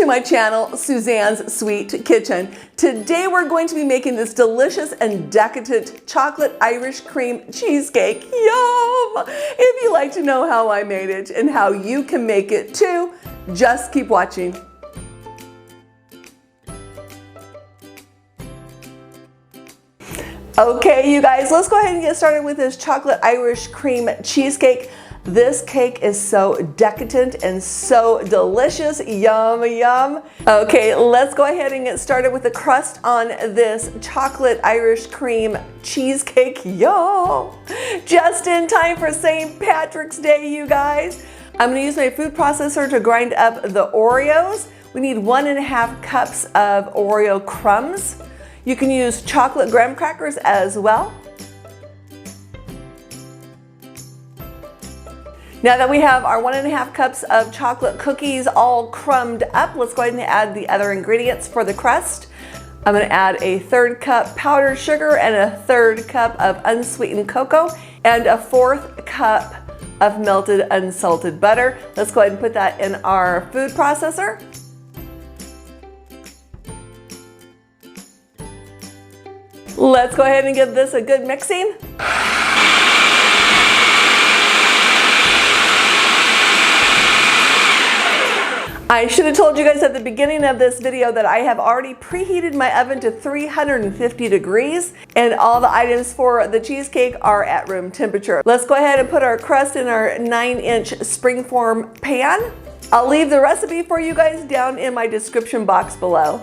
my channel, Suzanne's Sweet Kitchen. Today we're going to be making this delicious and decadent chocolate Irish cream cheesecake. Yum! If you'd like to know how I made it and how you can make it too, just keep watching. Okay, you guys, let's go ahead and get started with this chocolate Irish cream cheesecake. This cake is so decadent and so delicious. Yum, yum. Okay, let's go ahead and get started with the crust on this chocolate Irish cream cheesecake. Yum! Just in time for St. Patrick's Day, you guys. I'm gonna use my food processor to grind up the Oreos. We need 1.5 cups of Oreo crumbs. You can use chocolate graham crackers as well. Now that we have our 1.5 cups of chocolate cookies all crumbed up, let's go ahead and add the other ingredients for the crust. I'm going to add a 1/3 cup powdered sugar and a 1/3 cup of unsweetened cocoa and a 1/4 cup of melted unsalted butter. Let's go ahead and put that in our food processor. Let's go ahead and give this a good mixing. I should have told you guys at the beginning of this video that I have already preheated my oven to 350 degrees and all the items for the cheesecake are at room temperature. Let's go ahead and put our crust in our 9-inch springform pan. I'll leave the recipe for you guys down in my description box below.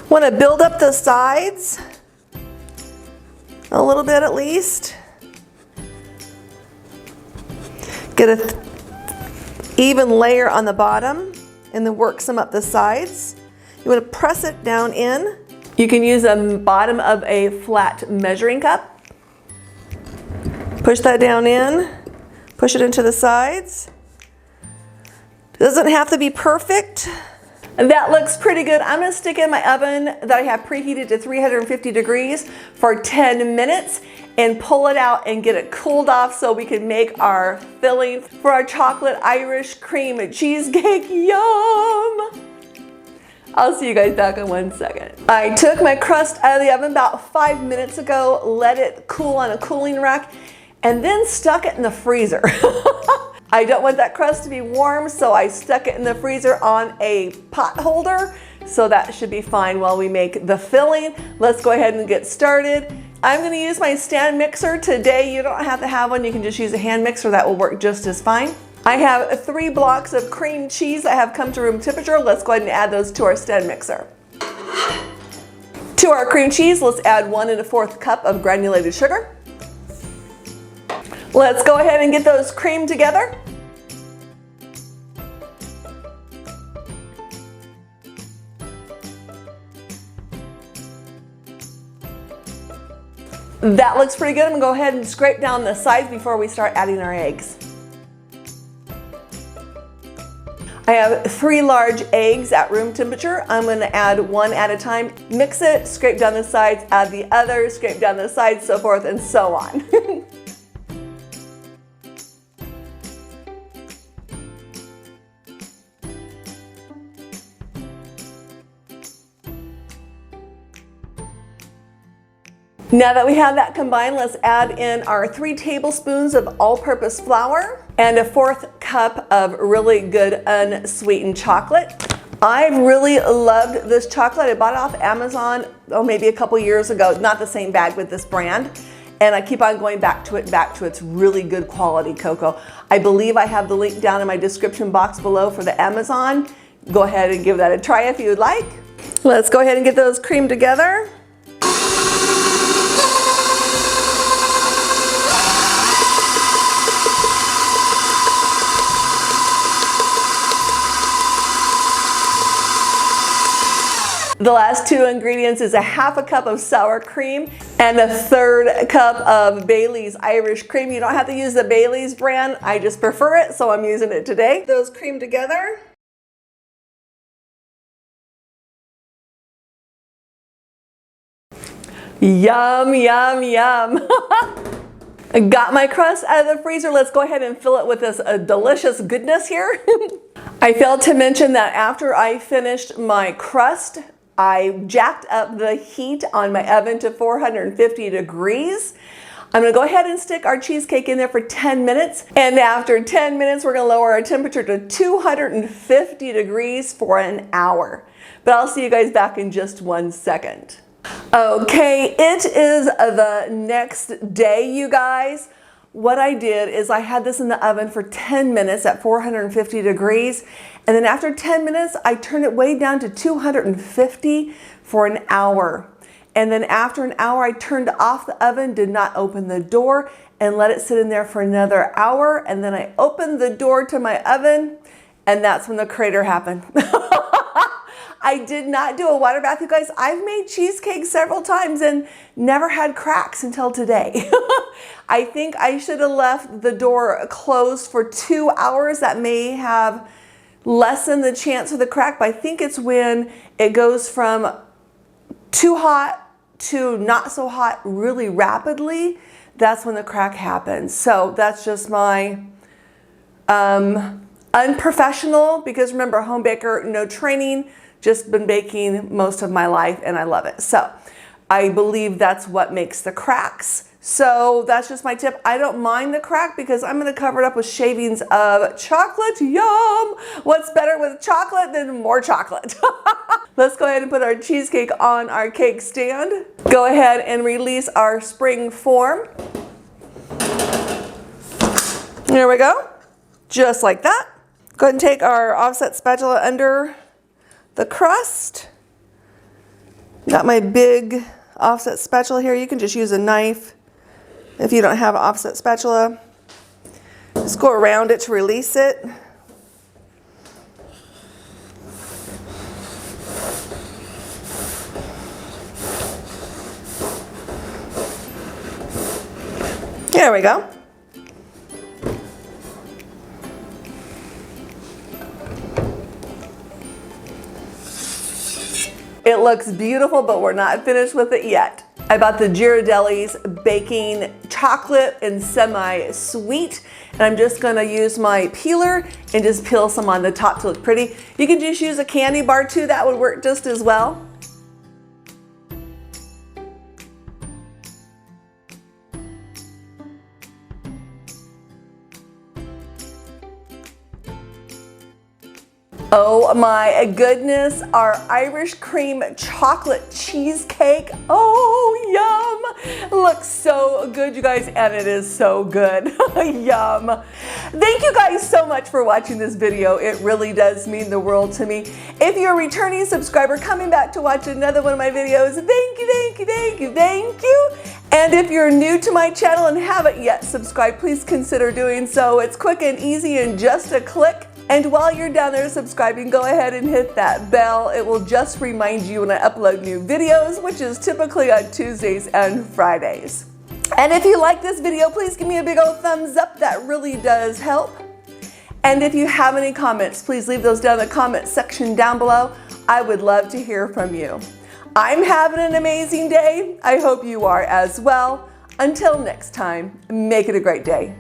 Want to build up the sides a little bit at least. Get an even layer on the bottom and then work some up the sides. You want to press it down in. You can use the bottom of a flat measuring cup. Push that down in, push it into the sides. Doesn't have to be perfect. That looks pretty good. I'm gonna stick it in my oven that I have preheated to 350 degrees for 10 minutes and pull it out and get it cooled off so we can make our filling for our chocolate Irish cream cheesecake. Yum! I'll see you guys back in 1 second. I took my crust out of the oven about 5 minutes ago, let it cool on a cooling rack, and then stuck it in the freezer. I don't want that crust to be warm, so I stuck it in the freezer on a pot holder. So that should be fine while we make the filling. Let's go ahead and get started. I'm gonna use my stand mixer today. You don't have to have one, you can just use a hand mixer, that will work just as fine. I have 3 blocks of cream cheese that have come to room temperature. Let's go ahead and add those to our stand mixer. To our cream cheese, let's add 1 1/4 cup of granulated sugar. Let's go ahead and get those creamed together. That looks pretty good. I'm gonna go ahead and scrape down the sides before we start adding our eggs. I have 3 large eggs at room temperature. I'm gonna add 1 at a time. Mix it, scrape down the sides, add the other, scrape down the sides, so forth and so on. Now that we have that combined, let's add in our 3 tablespoons of all-purpose flour and a 1/4 cup of really good unsweetened chocolate. I've really loved this chocolate. I bought it off Amazon, maybe a couple years ago. Not the same bag with this brand. And I keep on going back to its really good quality cocoa. I believe I have the link down in my description box below for the Amazon. Go ahead and give that a try if you would like. Let's go ahead and get those creamed together. The last 2 ingredients is a 1/2 cup of sour cream and a 1/3 cup of Bailey's Irish cream. You don't have to use the Bailey's brand. I just prefer it, so I'm using it today. Those creamed together. Yum, yum, yum. I got my crust out of the freezer. Let's go ahead and fill it with this delicious goodness here. I failed to mention that after I finished my crust, I jacked up the heat on my oven to 450 degrees. I'm gonna go ahead and stick our cheesecake in there for 10 minutes. And after 10 minutes, we're gonna lower our temperature to 250 degrees for an hour. But I'll see you guys back in just 1 second. Okay, it is the next day, you guys. What I did is I had this in the oven for 10 minutes at 450 degrees. And then after 10 minutes, I turned it way down to 250 for an hour. And then after an hour, I turned off the oven, did not open the door, and let it sit in there for another hour. And then I opened the door to my oven, and that's when the crater happened. I did not do a water bath, you guys. I've made cheesecake several times and never had cracks until today. I think I should have left the door closed for 2 hours. That may have lessened the chance of the crack, but I think it's when it goes from too hot to not so hot really rapidly. That's when the crack happens. So that's just my unprofessional, because remember, home baker, no training, just been baking most of my life and I love it. So I believe that's what makes the cracks. So that's just my tip. I don't mind the crack because I'm gonna cover it up with shavings of chocolate. Yum! What's better with chocolate than more chocolate? Let's go ahead and put our cheesecake on our cake stand. Go ahead and release our spring form. There we go, just like that. Go ahead and take our offset spatula under the crust. Got my big offset spatula here. You can just use a knife if you don't have an offset spatula. Just go around it to release it. There we go. It looks beautiful, but we're not finished with it yet. I bought the Ghirardelli's baking chocolate and semi-sweet, and I'm just gonna use my peeler and just peel some on the top to look pretty. You can just use a candy bar too, that would work just as well. Oh my goodness, our Irish cream chocolate cheesecake. Oh, yum. Looks so good, you guys, and it is so good. Yum. Thank you guys so much for watching this video. It really does mean the world to me. If you're a returning subscriber coming back to watch another one of my videos, thank you, thank you, thank you, thank you. And if you're new to my channel and haven't yet subscribed, please consider doing so. It's quick and easy in just a click. And while you're down there subscribing, go ahead and hit that bell. It will just remind you when I upload new videos, which is typically on Tuesdays and Fridays. And if you like this video, please give me a big old thumbs up. That really does help. And if you have any comments, please leave those down in the comment section down below. I would love to hear from you. I'm having an amazing day. I hope you are as well. Until next time, make it a great day.